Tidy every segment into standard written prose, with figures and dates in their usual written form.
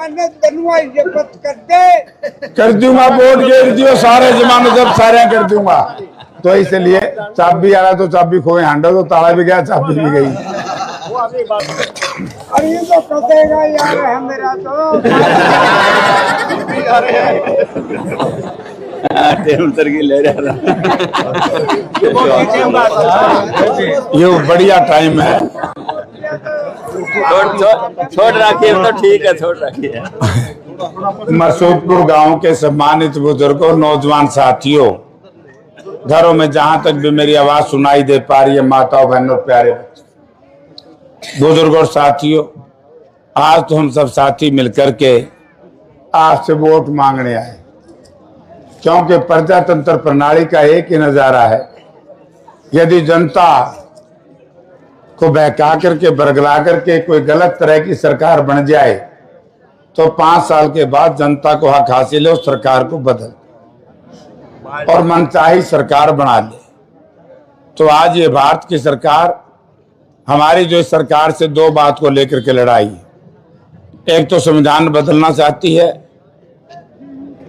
जमानत बनवाई जब्त कर दे। कर दूंगा, वोट गिर दियो, सारे जमानत जब सारे कर दूंगा। तो इसलिए चाबी आ रहा तो चाबी खोए हांडा तो ताला भी गया, चाबी भी गई। अरे ये तो कटेगा यार है मेरा तो। उतर के ले जा रहा। ये बढ़िया टाइम है। छोड़ रखिए तो ठीक है, छोड़ रखिए। मसूदपुर गांव के सम्मानित बुजुर्गों, नौजवान साथियों, घरों में जहां तक भी मेरी आवाज सुनाई दे पा रही है, माताओं बहनों प्यारे बुजुर्गों और साथियों, आज तो हम सब साथी मिलकर के आपसे वोट मांगने आए, क्योंकि प्रजातंत्र प्रणाली का एक ही नजारा है, यदि जनता को बहका करके बरगला करके कोई गलत तरह की सरकार बन जाए तो 5 साल के बाद जनता को हक हासिल है उस सरकार को बदल और मनचाही सरकार बना ले। तो आज ये भारत की सरकार, हमारी जो इस सरकार से 2 बात को लेकर के लड़ाई है। एक तो संविधान बदलना चाहती है,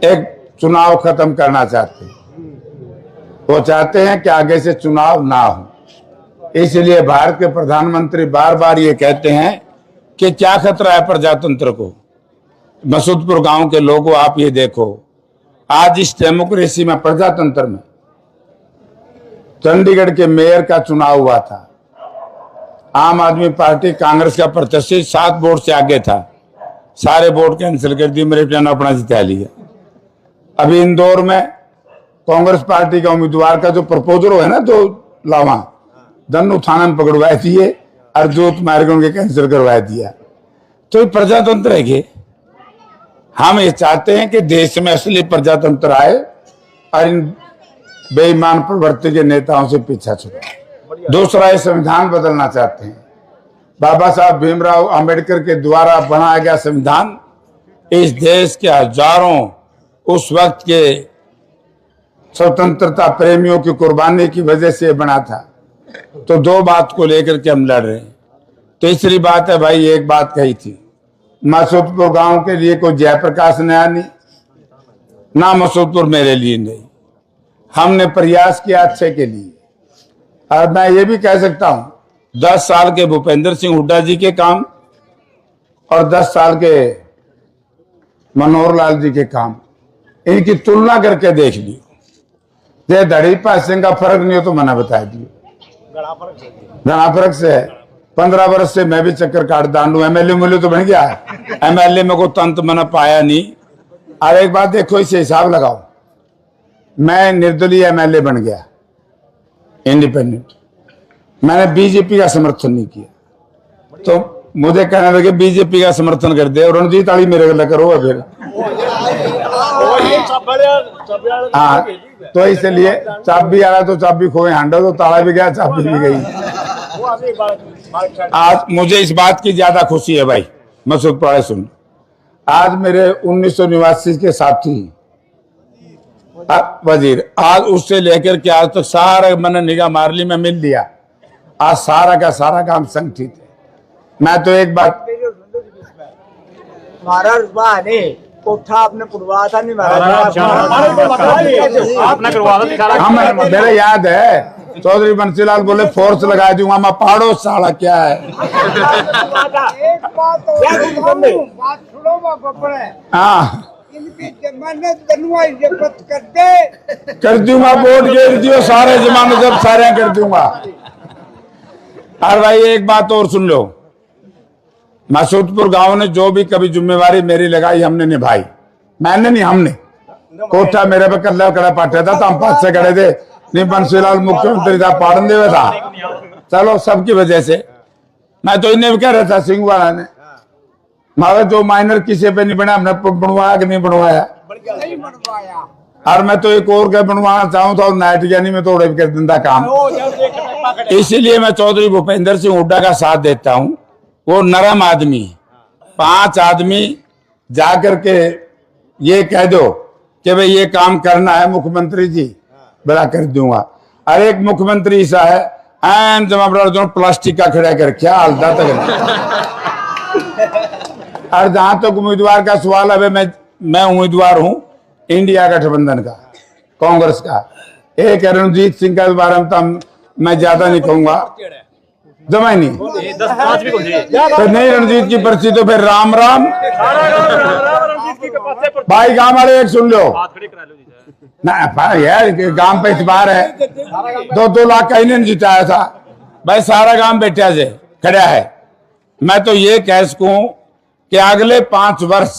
एक चुनाव खत्म करना चाहते हैं। वो चाहते हैं कि आगे से चुनाव ना हो। इसलिए भारत के प्रधानमंत्री बार बार ये कहते हैं कि क्या खतरा है प्रजातंत्र को। मसूदपुर गांव के लोगों, आप ये देखो, आज इस डेमोक्रेसी में, प्रजातंत्र में, चंडीगढ़ के मेयर का चुनाव हुआ था। आम आदमी पार्टी कांग्रेस का प्रत्याशी 7 वोट से आगे था, सारे वोट कैंसिल कर दिए, मेरे प्लान अपना जिता लिया। अभी इंदौर में कांग्रेस पार्टी का उम्मीदवार का जो प्रपोजल है ना, तो लावा धनु थाना में पकड़वाए दिए, अर्जोत मार्ग उनके कैंसिल करवा दिया। तो ये प्रजातंत्र है कि हम ये चाहते हैं कि देश में असली प्रजातंत्र आए और इन बेईमान प्रवृत्ति के नेताओं से पीछा छुड़ाए। दूसरा, ये संविधान बदलना चाहते हैं। बाबा साहब भीमराव अंबेडकर के द्वारा बनाया गया संविधान इस देश के हजारों उस वक्त के स्वतंत्रता प्रेमियों की कुर्बानी की वजह से बना था। तो 2 बात को लेकर के हम लड़ रहे हैं। तीसरी बात है, भाई एक बात कही थी, मसूदपुर गांव के लिए कोई जयप्रकाश नया नहीं, ना मसूदपुर मेरे लिए नहीं। हमने प्रयास किया अच्छे के लिए। और मैं ये भी कह सकता हूं, 10 साल के भूपेंद्र सिंह हुड्डा जी के काम और 10 साल के मनोहर लाल जी के काम, इनकी तुलना करके देख लियो। ये धड़ी पासिंग का फर्क नहीं हो तो मैंने बता दियो, घना फर्क से है। 15 वर्ष से मैं भी चक्कर काट दांडू, एमएलए मिले तो बन गया, एमएलए में को तंत मैंने पाया नहीं। और एक बात देखो, इसे हिसाब लगाओ, मैं निर्दलीय एमएलए बन गया, इंडिपेंडेंट, मैंने बीजेपी का समर्थन नहीं किया। तो मुझे कहने लगे बीजेपी का समर्थन कर दे, रणजीत आली मेरे गला करो फिर। हाँ, तो इसलिए चाबी आ रहा तो चाबी खोए हांडा तो ताला भी गया, चाबी भी गई। आज मुझे इस बात की ज्यादा खुशी है भाई, मसूदपुर सुन, आज मेरे 1989 के साथी वजीर, आज उससे लेकर के आज तक सारा मैंने निगाह मार ली, मैं मिल लिया, आज सारा का सारा काम संगठित है। मैं तो एक बात, कोठा आपने पुरवा था नहीं आपने करवा था, मेरे याद है। चौधरी बंसीलाल बोले फोर्स लगा दूंगा, मैं पहाड़ों साला क्या है। एक बात हाँ, इनकी जमानत बनवाई जब्त कर दे। कर दूंगा, वोट गिर दियो, सारे जमानत जब सारे कर दूंगा। और भाई एक बात और सुन लो, मसूदपुर गांव ने जो भी कभी जिम्मेवारी मेरी लगाई हमने निभाई, मैंने नहीं, हमने। कोठा मेरे पे कल्ला कड़ा पाटा था तो हम 5 से खड़े थे, नहीं बंसीलाल मुख्यमंत्री था, पाड़न देवे था, चलो सबकी वजह से। मैं तो इन्हें भी कह रहा था, सिंह वाला ने हमारा जो माइनर किसी पे नहीं बना, हमने बनवाया कि नहीं बनवाया। और मैं तो एक और क्या बनवाना चाहूँ तो नाइट ज्ञानी में थोड़े कर दिंदा काम। इसीलिए मैं चौधरी भूपेंद्र सिंह हुड्डा का साथ देता हूँ। वो नरम आदमी, 5 आदमी जाकर के ये कह दो कि भाई ये काम करना है मुख्यमंत्री जी, बड़ा कर दूंगा। और एक मुख्यमंत्री ऐसा है जो प्लास्टिक का खड़ा कर क्या हालत तक और जहां तक उम्मीदवार का सवाल है, मैं उम्मीदवार हूं इंडिया गठबंधन का, कांग्रेस का। एक है रणजीत सिंह का बारे में तो मैं ज्यादा नहीं कहूंगा, जमा ही नहीं। तो नहीं रणजीत की पर्ची तो फिर राम राम भाई। गांव वाले एक सुन लो ना यार, गांव पे इतबार है। 2-2 लाख का इन्हें जिताया था भाई, सारा गांव बैठा से खड़ा है। मैं तो ये कह सकूं कि अगले 5 वर्ष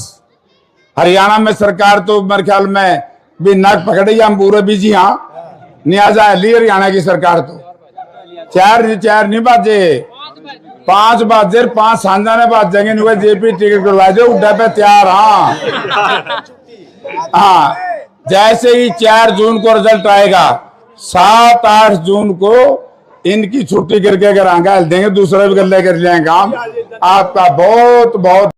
हरियाणा में सरकार तो मेरे ख्याल में भी नाक पकड़े, हम पूरे बिजी। हाँ नियाजा अली हरियाणा की सरकार तो 4 नहीं बाजे, 5 बाजे, 5 सांझा ने बाज जाएंगे। जेपी टिकट करवा दो, उड्डा पे तैयार। हाँ जैसे ही 4 जून को रिजल्ट आएगा, 7-8 जून को इनकी छुट्टी करके अगर आंगा देंगे, दूसरा भी गले कर लेंगे काम। आपका बहुत बहुत